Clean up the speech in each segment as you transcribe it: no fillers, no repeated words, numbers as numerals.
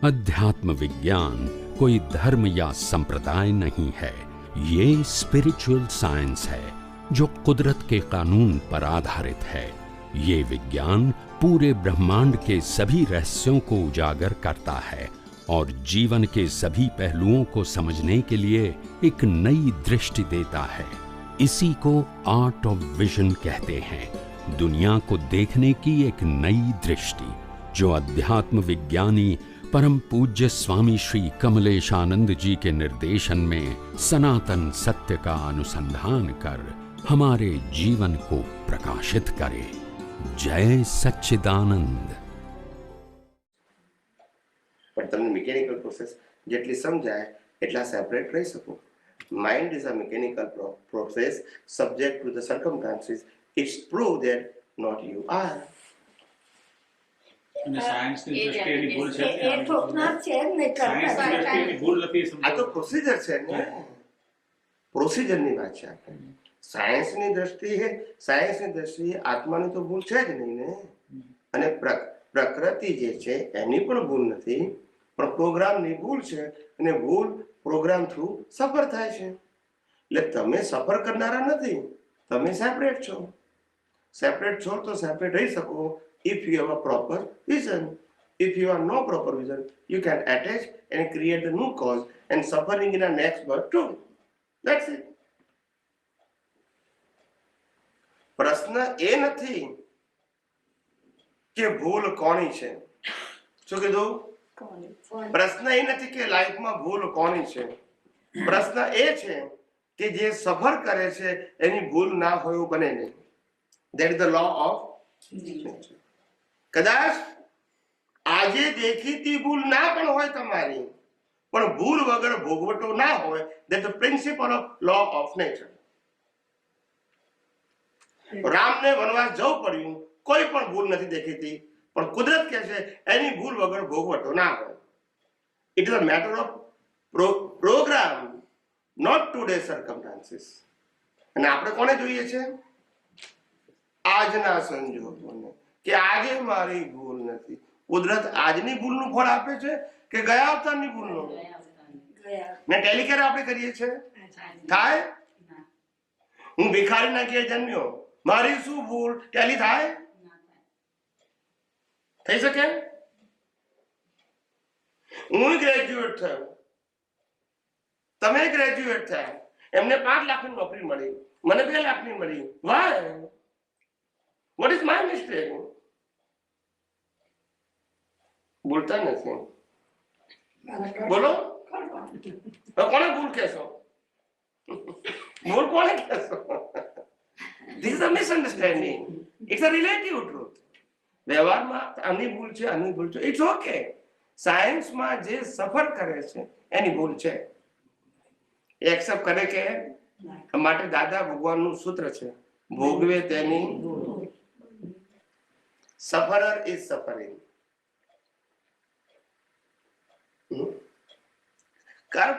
अध्यात्म विज्ञान कोई धर्म या संप्रदाय नहीं है, ये स्पिरिचुअल साइंस है जो कुदरत के कानून पर आधारित है। ये विज्ञान पूरे ब्रह्मांड के सभी रहस्यों को उजागर करता है और जीवन के सभी पहलुओं को समझने के लिए एक नई दृष्टि देता है। इसी को आर्ट ऑफ विजन कहते हैं, दुनिया को देखने की एक नई दृष्टि, जो अध्यात्म विज्ञानी परम पूज्य स्वामी श्री कमलेशानंद जी के निर्देशन में सनातन सत्य का अनुसंधान कर हमारे जीवन को प्रकाशित करे। जय सच्चिदानंद। पर તમને મિકેનિકલ પ્રોસેસ જેટલી સમજાય એટલા સેપરેટ રહી શકો. Mind is a mechanical process subject to the circumstances. It's prove that not you are. અને સાયન્સની દ્રષ્ટિએ ભૂલ છે. એ ઠોકનાર છે ને કરતા સાયન્સની ભૂલ નથી આ તો પ્રોસિજર છે ને, પ્રોસિજરની વાત છે. આપણે સાયન્સની દ્રષ્ટિએ આત્માની તો ભૂલ છે જ નહીં ને. અને પ્રકૃતિ જે છે એની પણ ભૂલ નથી, પણ પ્રોગ્રામની ભૂલ છે. અને ભૂલ પ્રોગ્રામ થ્રુ સફર થાય છે. એટલે તમે સફર કરનારા નથી, તમે સેપરેટ છો. સેપરેટ છો તો સેપરેટ રહી શકો if you have a proper vision. If you have no proper vision, you can attach and create the new cause and suffering in the next birth too. That's it. પ્રશ્ન એ નથી કે ભૂલ કોની છે. શું કીધું? પ્રશ્ન એ નથી કે લાઈફમાં ભૂલ કોની છે. પ્રશ્ન એ છે કે જે સફર કરે છે એની ભૂલ ના હોય એવું બને નહીં. That is the law of nature. કદાચ આજે દેખીતી ભૂલ ના પણ હોય તમારી, પણ ભૂલ વગર ભોગવટો ના હોય. That the principle of law of nature. રામને વનવાસ જવું પડ્યું, કોઈ પણ ભૂલ નથી દેખીતી, પણ કુદરત કહે છે એની ભૂલ વગર ભોગવટો ના હોય. It is a matter of program, not today's circumstances. અને આપણે કોને જોઈએ છે? આજના સંજોગોને, કે આજે મારી ભૂલ નથી. કુદરત આજની ભૂલનું ફળ આપે છે કે ગયા અવતારની ભૂલનું? ને ટેલી ક્યારે આપણે કરીએ છીએ? થાય? હું ભિખારીના ઘેર જન્મ્યો, મારી શું ભૂલ? ટેલી થાય? થઈ શકે? હું ગ્રેજ્યુએટ થયો, તમે ગ્રેજ્યુએટ થયા, એમને 5 લાખની નોકરી મળી, મને 2 લાખની મળી. Y? What is my mistake? બોલતા નથી. બોલો, કોને ભૂલ કહેશો? ભૂલ કોને કહેશો? This is a misunderstanding. It's a relative truth. વ્યવહારમાં આની ભૂલ છે, આની ભૂલ છે, ઇટ્સ ઓકે. સાયન્સમાં જે સફર કરે છે એની ભૂલ છે, એ એક્સેપ્ટ કરે કે માટે દાદા ભગવાનનું સૂત્ર છે, ભોગવે તેની sufferer is suffering. કારણ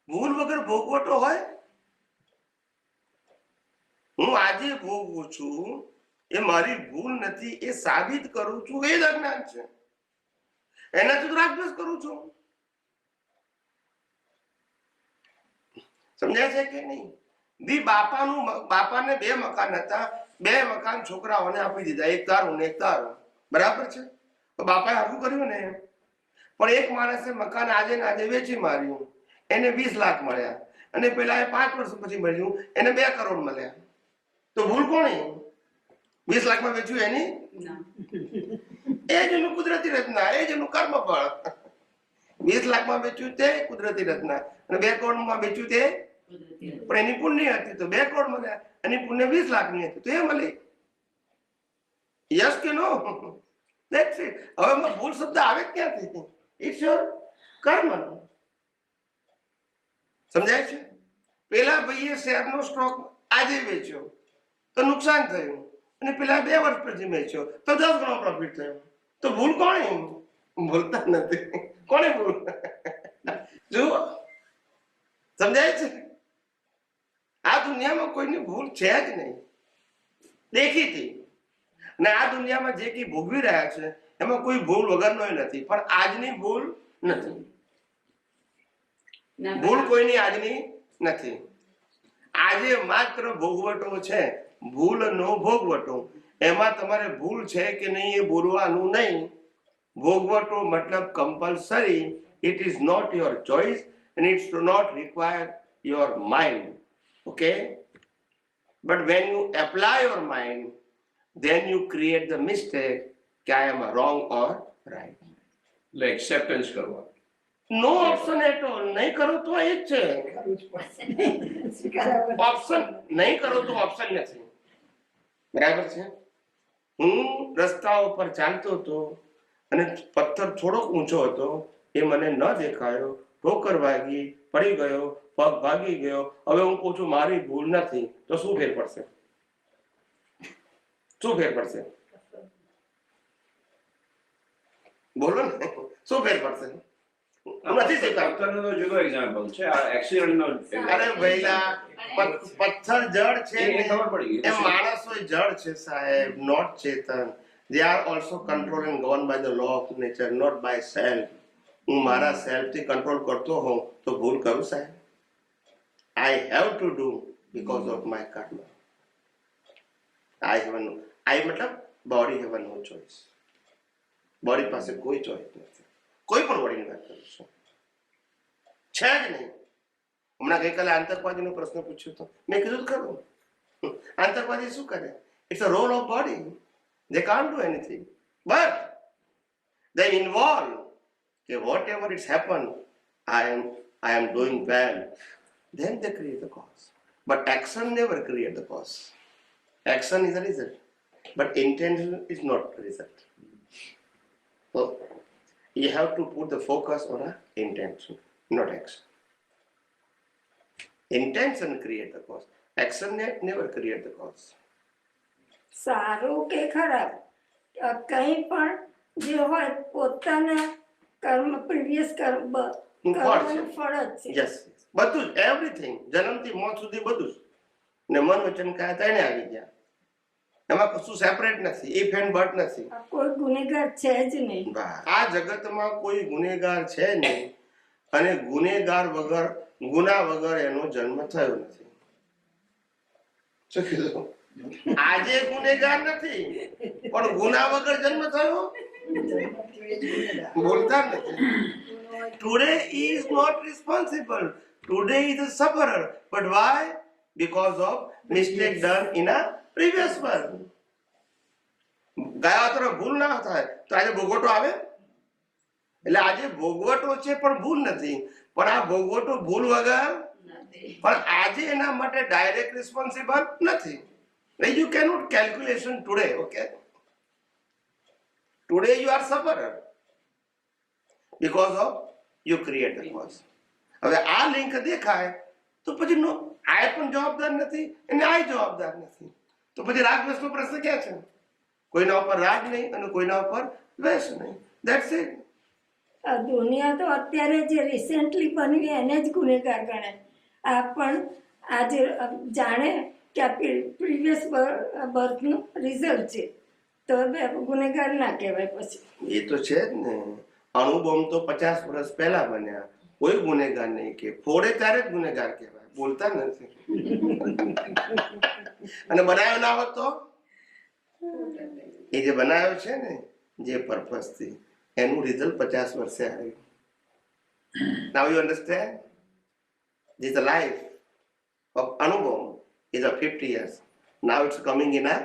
ભૂલ વગર ભોગવટો હોય. હું આજે ભોગવું છું એ મારી ભૂલ નથી, એ સાબિત કરું છું, એ જ અજ્ઞાન છે. એનાથી રાગદ્વેષ કરું છું. સમજાય છે કે નહીં? બાપાને 2 મકાન હતા, 2 મકાન છોકરાઓને આપી દીધા, એક તારું ને એક તારું. બરાબર છે? તો બાપાએ હરખું કર્યું ને. પણ એક માણસે મકાન આજે ને આજે વેચી માર્યું, એને 20 લાખ મળ્યા. અને પેલા 5 વર્ષ પછી મળ્યું, એને 2 કરોડ મળ્યા. તો ભૂલ કોની? 20 લાખમાં વેચ્યું એની? એ જ એનું કુદરતી રચના, એ જ એનું કર્મ ફળ. 20 લાખમાં વેચ્યું તે કુદરતી રચના, અને 2 કરોડમાં વેચ્યું તે પણ એની પુણ્ય હતી, તો 2 કરોડ મળ્યા. એની પુણ્ય 20 લાખની હતી, તો એ મળી. યસ કે નો? That's it. હવે ભૂલ શબ્દ આવે ક્યાંથી? ઇટ્સ યોર કર્મ. સમજાય છે? પેલા ભાઈએ શેરનો સ્ટોક આજે વેચ્યો તો નુકસાન થયું, અને પેલા 2 વર્ષ પછી વેચ્યો તો 10 ગણો પ્રોફિટ થયો. તો ભૂલ કોની? ભૂલતા નથી. કોને ભૂલ? જુઓ, સમજાય છે? આ દુનિયામાં કોઈની ભૂલ છે જ નહીં, દેખીતી. અને આ દુનિયામાં જે કંઈ ભોગવી રહ્યા છે એમાં કોઈ ભૂલ વગરનો નથી. પણ આજની ભૂલ નથી. ભૂલ કોઈની આજની નથી. આજે માત્ર ભોગવટો છે, ભૂલનો ભોગવટો. એમાં તમારે ભૂલ છે કે નહીં એ બોલવાનું નહીં. ભોગવટો મતલબ compulsory. It is not your choice and it do not require your mind. Okay? But when you apply your mind, then you create the mistake કે I am wrong or right. એટલે એક્સેપ્ટન્સ કરવા. No option at all. નહીં કરો તો એ જ છે. Option નહીં કરો તો ઓપ્શન નથી. બરાબર છે. હું રસ્તા ઉપર ચાલતો હતો અને પથ્થર થોડોક ઊંચો હતો, એ મને ન દેખાયો, ઠોકર વાગી, પડી ગયો, પગ ભાગી ગયો. હવે હું કહું છું મારી ભૂલ નથી, તો શું ફેર પડશે? શું ફેર પડશે? બોલો ને, શું ફેર પડશે? નથી શીખવાડતો. પથ્થરનો તો જુદો એક્ઝામ્પલ છે, આ એક્સિડન્ટનો. અરે ભઈલા, પથ્થર જડ છે એ ને, ખબર પડી ગઈ. એ માણસો જડ છે સાહેબ, નોટ ચેતન. They are also controlled and governed by the law of nature, not by self. હું મારા સેલ્ફ થી કંટ્રોલ કરતો હોઉં તો ભૂલ કરું સાહેબ? I have to do because of my karma. I મતલબ body have no choice. Body પાસે કોઈ ચોઈસ નથી. કોઈ પણ બોડીની વાત કરું છું છે જ નહીં. હમણાં ગઈકાલે આતંકવાદીનો પ્રશ્ન પૂછ્યો હતો, મેં કીધું ખરું, આતંકવાદી શું કરે? It's a role of body. They can't do anything, but they involve okay, whatever it's happened, I am doing well. Then they create the cause. But action never create the cause. Action is a result, but intention is not the result. So you have to put the focus on a intention, not action. Intention create the cause. Action never create the cause. સારું કે ખરાબ, કંઈ પણ જે હોય પોતાના કર્મ, previous કર્મનું ફળ જ છે. Yes, બધું જ, એવરીથિંગ. જન્મથી મોત સુધી બધું જ. ને મન વચન કાયા તેને આવી ગયા. એમાં કશું સેપરેટ નથી, ઇફ એન્ડ બટ નથી. કોઈ ગુનેગાર છે જ નહીં. આ જગતમાં કોઈ ગુનેગાર છે નહીં, અને ગુનેગાર વગર, ગુના વગર એનો જન્મ થયો નથી. શું કીધું? આજે ગુનેગાર નથી, પણ ગુના વગર જન્મ થયો? બોલતા નથી. Today he is not responsible. Today he is a sufferer. But why? Because of mistake done in a previous birth. ગયા તરફ ભૂલ ના થાય તો આજે ભોગવટો આવે. એટલે આજે ભોગવટો છે પણ ભૂલ નથી, પણ આ ભોગવટો ભૂલ વગર, પણ આજે એના માટે ડાયરેક્ટ રિસ્પોન્સિબલ નથી. You cannot calculation today, okay? Today you are sufferer because of you create the cause. હવે આ લિંક દેખાય તો પછી નો, આ પણ જવાબદાર નથી અને આ જવાબદાર નથી. તો પછી રાગ દ્વેષનો પ્રશ્ન ક્યાં છે? કોઈના ઉપર રાગ નહીં અને કોઈના ઉપર દ્વેષ નહીં. That's it. આ દુનિયા તો અત્યારે જે રિસેન્ટલી બની એને જ ગુનેગાર ગણે. આ પણ આજે જાણે કે આ પ્રીવિયસ બર્થનું રિઝલ્ટ છે તો ગુનેગાર ના કહેવાય. પછી એ તો છે જ ને. અણુબોમ્બ તો 50 વર્ષ પહેલા બન્યા, કોઈ ગુનેગાર નહીં કે ફોડે ત્યારે જ ગુનેગાર કહેવાય, બોલતા નથી. અને બનાવ્યો ના હોત તો એ જે બનાવ્યો છે ને જે પર્પસ થી, એનું રિઝલ્ટ 50 વર્ષે આવ્યું. Now you understand? This is the life of Anubom. Is of 50 years. Now it's coming in a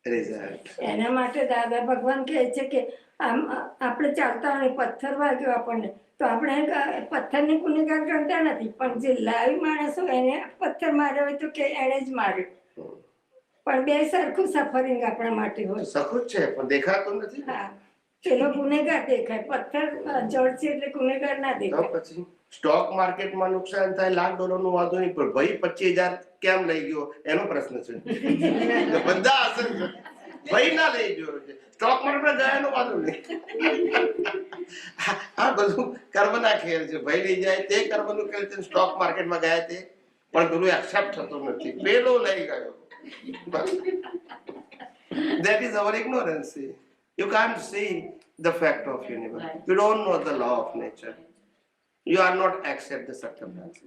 result. એના માટે દાદા ભગવાન કહે છે કે આમ આપણે ચાલતા હોય પથ્થર વાગ્યો આપણને તો આપણે પથ્થરને ગુનેગાર ગણતા નથી, પણ જે લાઈવ માણસ હોય એને પથ્થર માર્યો હોય તો કે એણે જ માર્યો. પણ બે સરખું સફરિંગ આપણા માટે હોય. સખું છે પણ દેખાતું નથી. હા, પેલો ગુનેગાર દેખાય, પથ્થર જળ છે એટલે ગુનેગાર ના દેખાય. પછી સ્ટોક માર્કેટમાં નુકસાન થાય $1,00,000 નું વાંધો નહીં, પણ ભાઈ 25,000 કેમ લઈ ગયો એનો પ્રશ્ન છે. બધા અસર છે, ભાઈ ના લઈ ગયો છે, સ્ટોક માર્કેટમાં ગયા એનો વાંધો નહીં. આ બધું કર્મના ખેલ છે. ભાઈ લઈ જાય તે કર્મનું ખેલ છે, સ્ટોક માર્કેટમાં ગયા તે પણ પેલું એક્સેપ્ટ થતું નથી, પેલો લઈ ગયો. That is our ignorance. You can't see the fact of universe. Right. You don't know the law of nature. You are not accept the circumstances.